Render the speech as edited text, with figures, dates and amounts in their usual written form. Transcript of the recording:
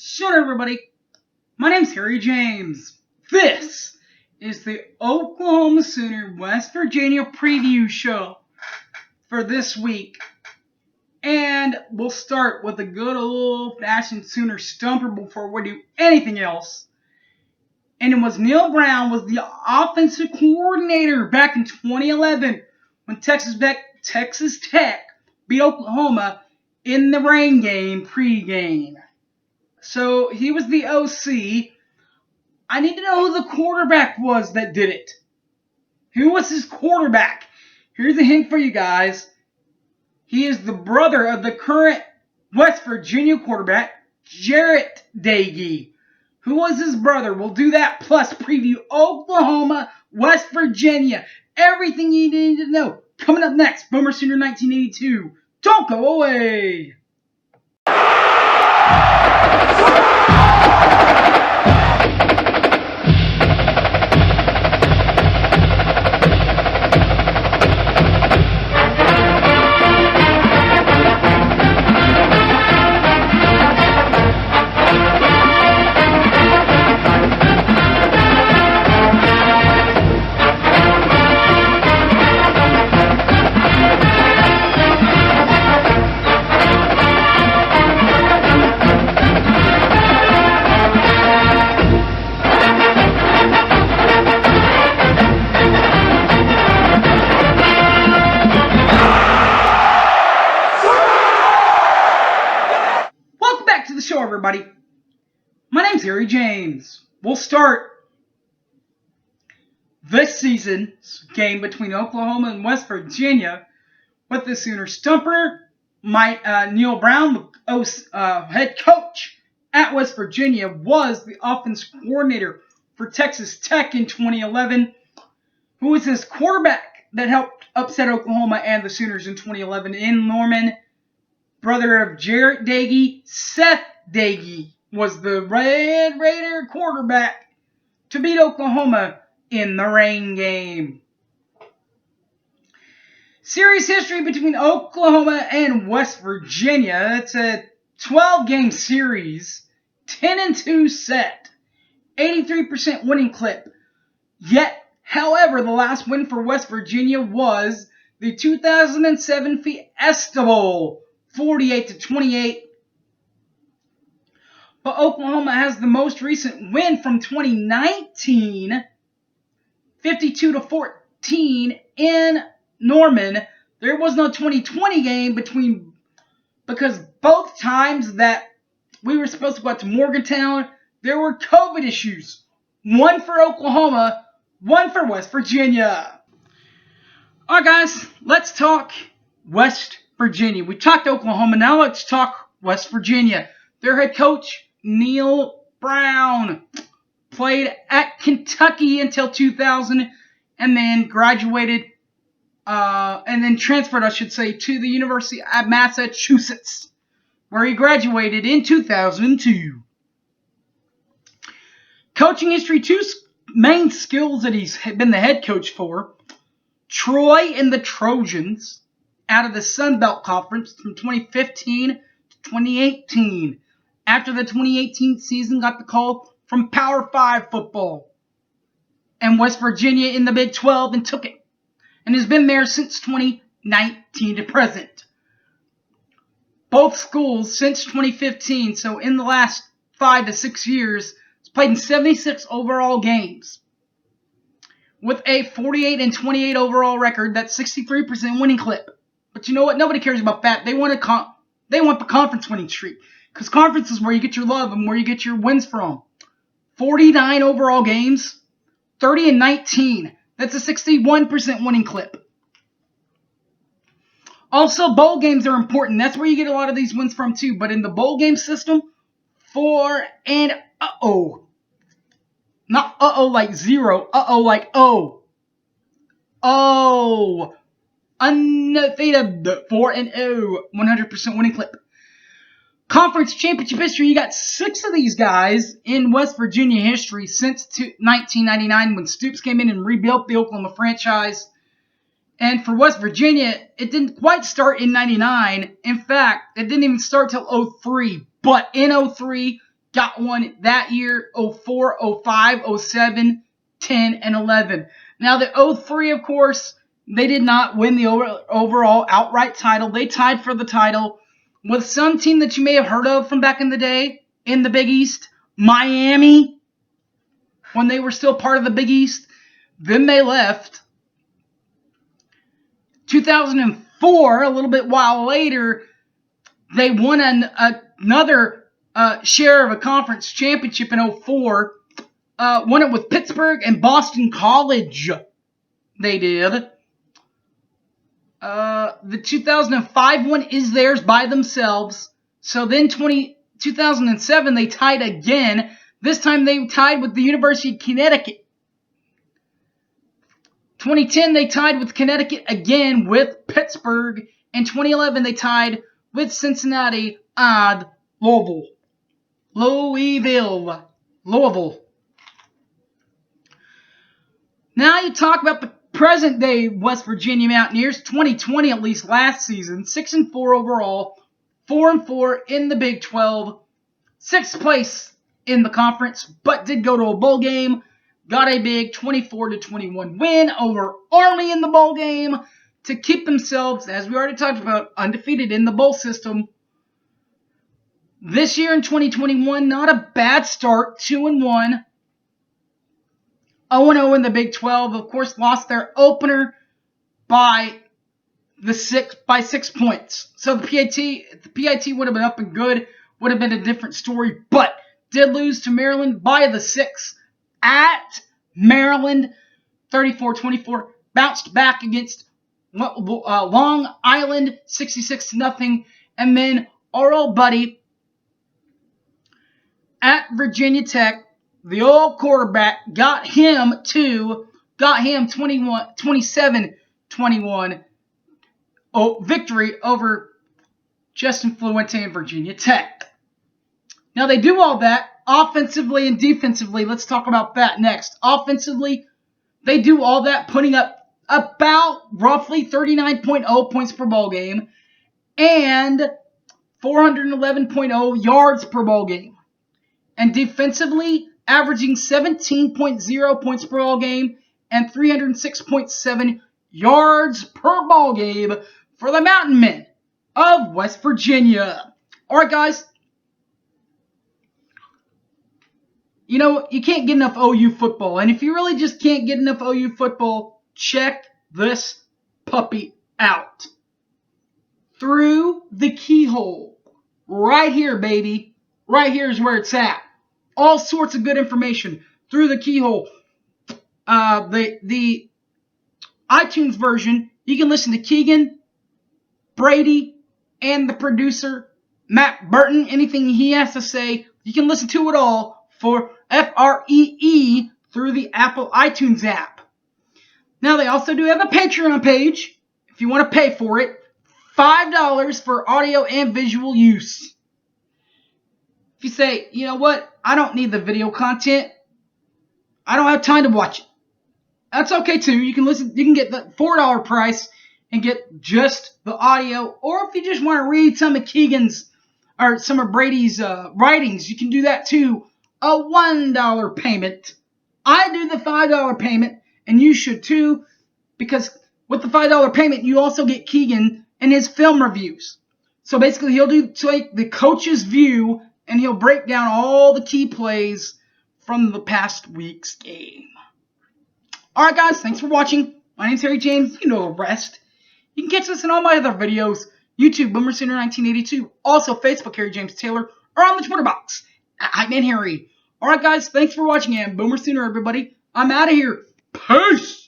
Shut everybody. My name's Harry James. This is the Oklahoma Sooner West Virginia preview show for this week. And we'll start with a good old-fashioned Sooner stumper before we do anything else. And it was Neil Brown was the offensive coordinator back in 2011 when Texas Tech beat Oklahoma in the rain game pregame. So he was the OC. I need to know who the quarterback was that did it. Who was his quarterback? Here's a hint for you guys. He is the brother of the current West Virginia quarterback, Jarrett Dagey. Who was his brother? We'll do that plus preview Oklahoma, West Virginia. Everything you need to know. Coming up next, Boomer Sooner 1982. Don't go away. Everybody. My name's Harry James. We'll start this season's game between Oklahoma and West Virginia with the Sooner stumper. Neil Brown, head coach at West Virginia, was the offensive coordinator for Texas Tech in 2011. Who was his quarterback that helped upset Oklahoma and the Sooners in 2011 in Norman? Brother of Jarrett Dagey, Seth Dagey was the Red Raider quarterback to beat Oklahoma in the rain game. Series history between Oklahoma and West Virginia. It's a 12-game series, 10-2 set, 83% winning clip. Yet, however, the last win for West Virginia was the 2007 Fiesta Bowl, 48-28. But Oklahoma has the most recent win from 2019, 52-14 in Norman. There was no 2020 game because both times that we were supposed to go out to Morgantown, there were COVID issues. One for Oklahoma, one for West Virginia. All right, guys, let's talk West Virginia. We talked Oklahoma, now let's talk West Virginia. Their head coach, Neil Brown, played at Kentucky until 2000 and then graduated and then transferred, to the University of Massachusetts, where he graduated in 2002. Coaching history, two main skills that he's been the head coach for. Troy and the Trojans out of the Sun Belt Conference from 2015 to 2018. After the 2018 season, got the call from Power 5 football and West Virginia in the Big 12 and took it. And has been there since 2019 to present. Both schools since 2015, so in the last 5 to 6 years, has played in 76 overall games. With a 48-28 overall record, that's 63% winning clip. But you know what? Nobody cares about that. They want the conference winning streak. Because conference is where you get your love and where you get your wins from. 49 overall games, 30-19. That's a 61% winning clip. Also, bowl games are important. That's where you get a lot of these wins from too. But in the bowl game system, 4 and not like 0, like O. Oh. Undefeated 4-0, 100% winning clip. Conference championship history, you got 6 of these guys in West Virginia history since 1999 when Stoops came in and rebuilt the Oklahoma franchise. And for West Virginia, it didn't quite start in 99. In fact, it didn't even start till 03. But in 03, got one that year, 04, 05, 07, 10, and 11. Now the 03, of course, they did not win the overall outright title. They tied for the title with some team that you may have heard of from back in the day in the Big East, Miami, when they were still part of the Big East. Then they left. 2004, a little bit while later, they won another share of a conference championship in 04. Won it with Pittsburgh and Boston College. They did. The 2005 one is theirs by themselves. So then 2007, they tied again. This time they tied with the University of Connecticut. 2010, they tied with Connecticut again with Pittsburgh. And 2011, they tied with Cincinnati and Louisville. Now you talk about the present day West Virginia Mountaineers, 2020 at least last season, 6-4 overall, 4-4 in the Big 12, 6th place in the conference, but did go to a bowl game, got a big 24-21 win over Army in the bowl game to keep themselves, as we already talked about, undefeated in the bowl system. This year in 2021, not a bad start, 2-1. 0-0 in the Big 12. Of course, lost their opener by 6 points. So the PIT would have been up and good, would have been a different story, but did lose to Maryland by the 6 at Maryland, 34-24. Bounced back against Long Island, 66-0, and then our old buddy at Virginia Tech, the old quarterback, got him 27-21 victory over Justin Fluente and Virginia Tech. Now they do all that offensively and defensively. Let's talk about that next. Offensively, they do all that, putting up about roughly 39.0 points per ball game and 411.0 yards per ball game. And defensively, averaging 17.0 points per ball game and 306.7 yards per ball game for the Mountain Men of West Virginia. All right, guys. You know, you can't get enough OU football. And if you really just can't get enough OU football, check this puppy out. Through the Keyhole. Right here, baby. Right here is where it's at. All sorts of good information through the Keyhole. The iTunes version, you can listen to Keegan, Brady, and the producer, Matt Burton. Anything he has to say, you can listen to it all for FREE through the Apple iTunes app. Now, they also do have a Patreon page if you want to pay for it. $5 for audio and visual use. If you say, you know what, I don't need the video content, I don't have time to watch it, that's okay too. You can get the $4 price and get just the audio. Or if you just want to read some of Keegan's or some of Brady's writings, you can do that too. A $1 payment. I do the $5 payment, and you should too, because with the $5 payment, you also get Keegan and his film reviews. So basically, he'll do like the coach's view, and he'll break down all the key plays from the past week's game. Alright guys, thanks for watching. My name's Harry James. You know the rest. You can catch us in all my other videos. YouTube, Boomer Sooner 1982. Also Facebook, Harry James Taylor. Or on the Twitter box, @HypeManHarry. Alright guys, thanks for watching, and Boomer Sooner everybody. I'm out of here. Peace!